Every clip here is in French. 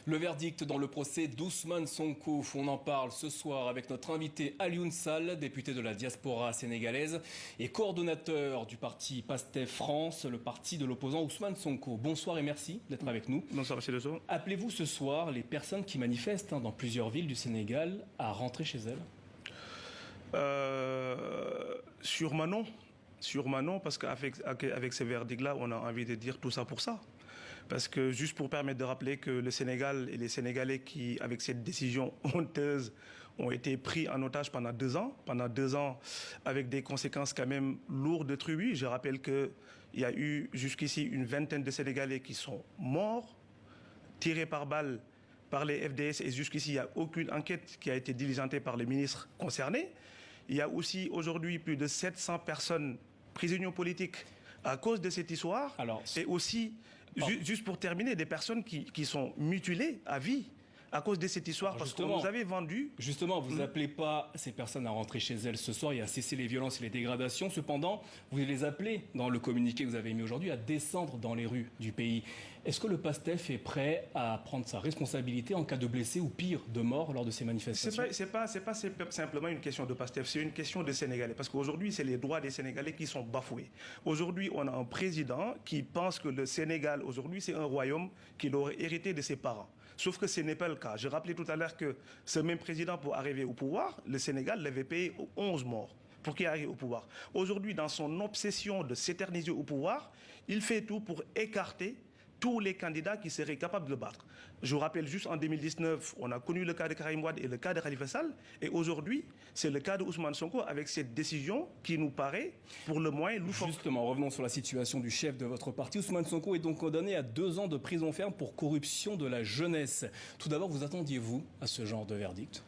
Le verdict dans le procès d'Ousmane Sonko, on en parle ce soir avec notre invité Alioune Sall, député de la diaspora sénégalaise et coordonnateur du parti PASTEF France, le parti de l'opposant Ousmane Sonko. Bonsoir et merci d'être avec nous. Bonsoir M. Lezo. Appelez-vous ce soir les personnes qui manifestent dans plusieurs villes du Sénégal à rentrer chez elles? Sûrement non. Sûrement non, parce qu'avec ce verdict-là, on a envie de dire tout ça pour ça. Parce que juste pour permettre de rappeler que le Sénégal et les Sénégalais qui, avec cette décision honteuse, ont été pris en otage pendant 2 ans. Pendant 2 ans, avec des conséquences quand même lourdes de tribut. Je rappelle qu'il y a eu jusqu'ici une vingtaine de Sénégalais qui sont morts, tirés par balle par les FDS. Et jusqu'ici, il n'y a aucune enquête qui a été diligentée par les ministres concernés. Il y a aussi aujourd'hui plus de 700 personnes prisonniers politiques à cause de cette histoire. Alors, et aussi, juste pour terminer, des personnes qui sont mutilées à vie à cause de cette histoire, parce que vous avez vendu... Justement, vous n'appelez pas ces personnes à rentrer chez elles ce soir et à cesser les violences et les dégradations. Cependant, vous les appelez, dans le communiqué que vous avez mis aujourd'hui, à descendre dans les rues du pays. Est-ce que le PASTEF est prêt à prendre sa responsabilité en cas de blessés ou pire, de morts lors de ces manifestations? C'est pas simplement une question de PASTEF, c'est une question des Sénégalais. Parce qu'aujourd'hui, c'est les droits des Sénégalais qui sont bafoués. Aujourd'hui, on a un président qui pense que le Sénégal, aujourd'hui, c'est un royaume qu'il aurait hérité de ses parents. Sauf que ce n'est pas le cas. Je rappelais tout à l'heure que ce même président, pour arriver au pouvoir, le Sénégal l'avait payé 11 morts pour qu'il arrive au pouvoir. Aujourd'hui, dans son obsession de s'éterniser au pouvoir, il fait tout pour écarter tous les candidats qui seraient capables de le battre. Je vous rappelle juste en 2019, on a connu le cas de Karim Wade et le cas de Khalifa Sall. Et aujourd'hui, c'est le cas de Ousmane Sonko avec cette décision qui nous paraît pour le moins loufoque. Justement, revenons sur la situation du chef de votre parti. Ousmane Sonko est donc condamné à 2 ans de prison ferme pour corruption de la jeunesse. Tout d'abord, vous attendiez-vous à ce genre de verdict?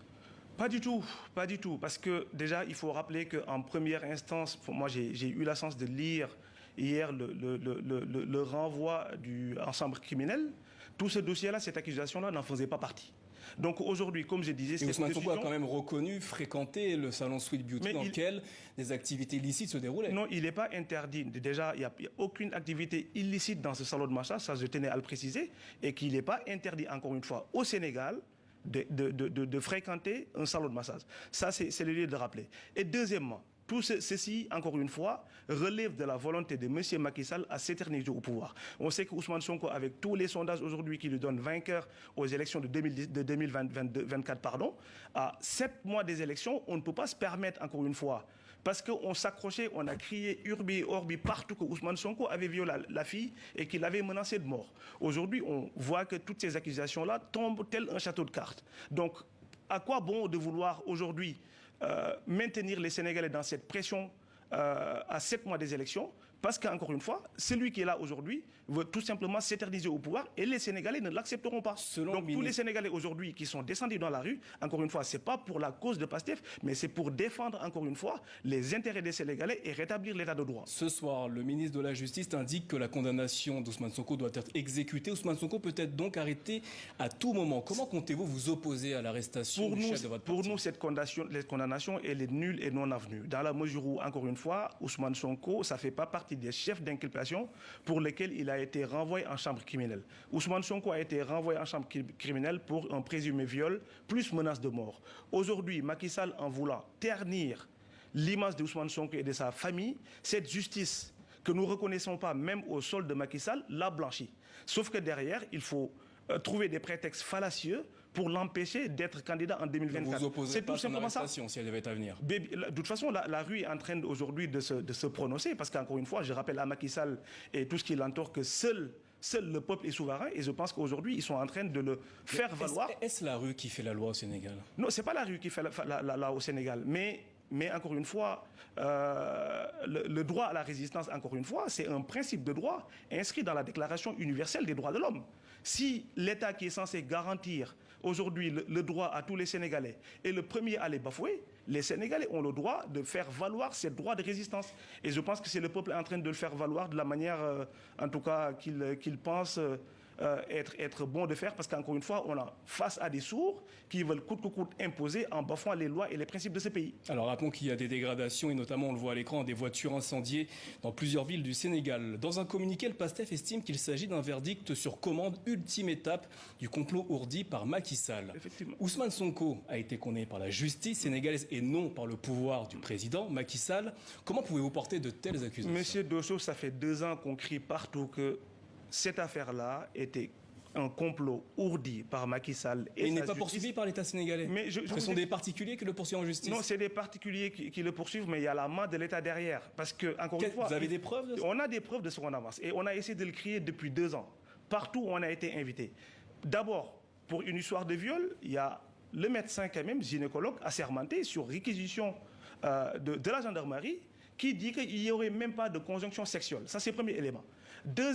Pas du tout, pas du tout. Parce que déjà, il faut rappeler qu'en première instance, moi j'ai eu la chance de lire hier le renvoi en chambre criminelle. Tout ce dossier-là, cette accusation-là n'en faisait pas partie. Donc aujourd'hui, comme je disais, cette Ousmane Sonko a quand même reconnu fréquenter le salon Sweet Beauty dans lequel des activités illicites se déroulaient. Non, il n'est pas interdit. Déjà, il n'y a aucune activité illicite dans ce salon de massage, ça je tenais à le préciser, et qu'il n'est pas interdit, encore une fois, au Sénégal, de fréquenter un salon de massage. Ça, c'est le lieu de le rappeler. Et deuxièmement, tout ceci, encore une fois, relève de la volonté de M. Macky Sall à s'éterniser au pouvoir. On sait que Ousmane Sonko, avec tous les sondages aujourd'hui qui lui donnent vainqueur aux élections de 2024, à 7 mois des élections, on ne peut pas se permettre, encore une fois, parce qu'on s'accrochait, on a crié Urbi et Orbi partout que Ousmane Sonko avait violé la fille et qu'il avait menacé de mort. Aujourd'hui, on voit que toutes ces accusations-là tombent tel un château de cartes. Donc, à quoi bon de vouloir aujourd'hui maintenir les Sénégalais dans cette pression à 7 mois des élections, parce qu'encore une fois, celui qui est là aujourd'hui veut tout simplement s'éterniser au pouvoir et les Sénégalais ne l'accepteront pas. Donc tous les Sénégalais aujourd'hui qui sont descendus dans la rue, encore une fois, ce n'est pas pour la cause de PASTEF, mais c'est pour défendre encore une fois les intérêts des Sénégalais et rétablir l'état de droit. Ce soir, le ministre de la Justice indique que la condamnation d'Ousmane Sonko doit être exécutée. Ousmane Sonko peut être donc arrêté à tout moment. Comment comptez-vous vous opposer à l'arrestation du chef de votre parti? Pour nous, cette condamnation, elle est nulle et non avenue. Dans la mesure où, encore une fois, Ousmane Sonko, ça ne fait pas partie des chefs d'inculpation pour lesquels il a été renvoyé en chambre criminelle. Ousmane Sonko a été renvoyé en chambre criminelle pour un présumé viol, plus menace de mort. Aujourd'hui, Macky Sall, en voulant ternir l'image d'Ousmane Sonko et de sa famille, cette justice que nous ne reconnaissons pas même au sol de Macky Sall, l'a blanchi. Sauf que derrière, il faut trouver des prétextes fallacieux pour l'empêcher d'être candidat en 2024. Vous opposez pas son arrestation si elle devait venir? De toute façon, la rue est en train aujourd'hui de se prononcer, parce qu'encore une fois, je rappelle à Macky Sall et tout ce qui l'entoure que seul le peuple est souverain, et je pense qu'aujourd'hui, ils sont en train de le faire valoir. Est-ce la rue qui fait la loi au Sénégal? Non, ce n'est pas la rue qui fait la loi au Sénégal, mais encore une fois, le droit à la résistance, encore une fois, c'est un principe de droit inscrit dans la Déclaration universelle des droits de l'homme. Si l'État qui est censé garantir aujourd'hui le droit à tous les Sénégalais est le premier à les bafouer, les Sénégalais ont le droit de faire valoir ces droits de résistance. Et je pense que c'est le peuple en train de le faire valoir de la manière, en tout cas, qu'il pense être bon de faire, parce qu'encore une fois, on a face à des sourds qui veulent coûte que coûte imposer en bafouant les lois et les principes de ce pays. Alors rappelons qu'il y a des dégradations et notamment, on le voit à l'écran, des voitures incendiées dans plusieurs villes du Sénégal. Dans un communiqué, le PASTEF estime qu'il s'agit d'un verdict sur commande, ultime étape du complot ourdi par Macky Sall. Effectivement. Ousmane Sonko a été condamné par la justice sénégalaise et non par le pouvoir du président Macky Sall. Comment pouvez-vous porter de telles accusations? Monsieur Dosso, ça fait 2 ans qu'on crie partout que cette affaire-là était un complot ourdi par Macky Sall et il n'est sa pas justice. poursuivi par l'État sénégalais. Mais Ce sont des particuliers qui le poursuivent en justice. Non, c'est des particuliers qui le poursuivent, mais il y a la main de l'État derrière. Parce que, encore une fois, vous avez des preuves de ça? On a des preuves de ce qu'on avance. Et on a essayé de le crier depuis 2 ans. Partout où on a été invité. D'abord, pour une histoire de viol, il y a le médecin quand même, gynécologue, assermenté sur réquisition de la gendarmerie, qui dit qu'il n'y aurait même pas de conjonction sexuelle. Ça, c'est le premier élément. Deuxième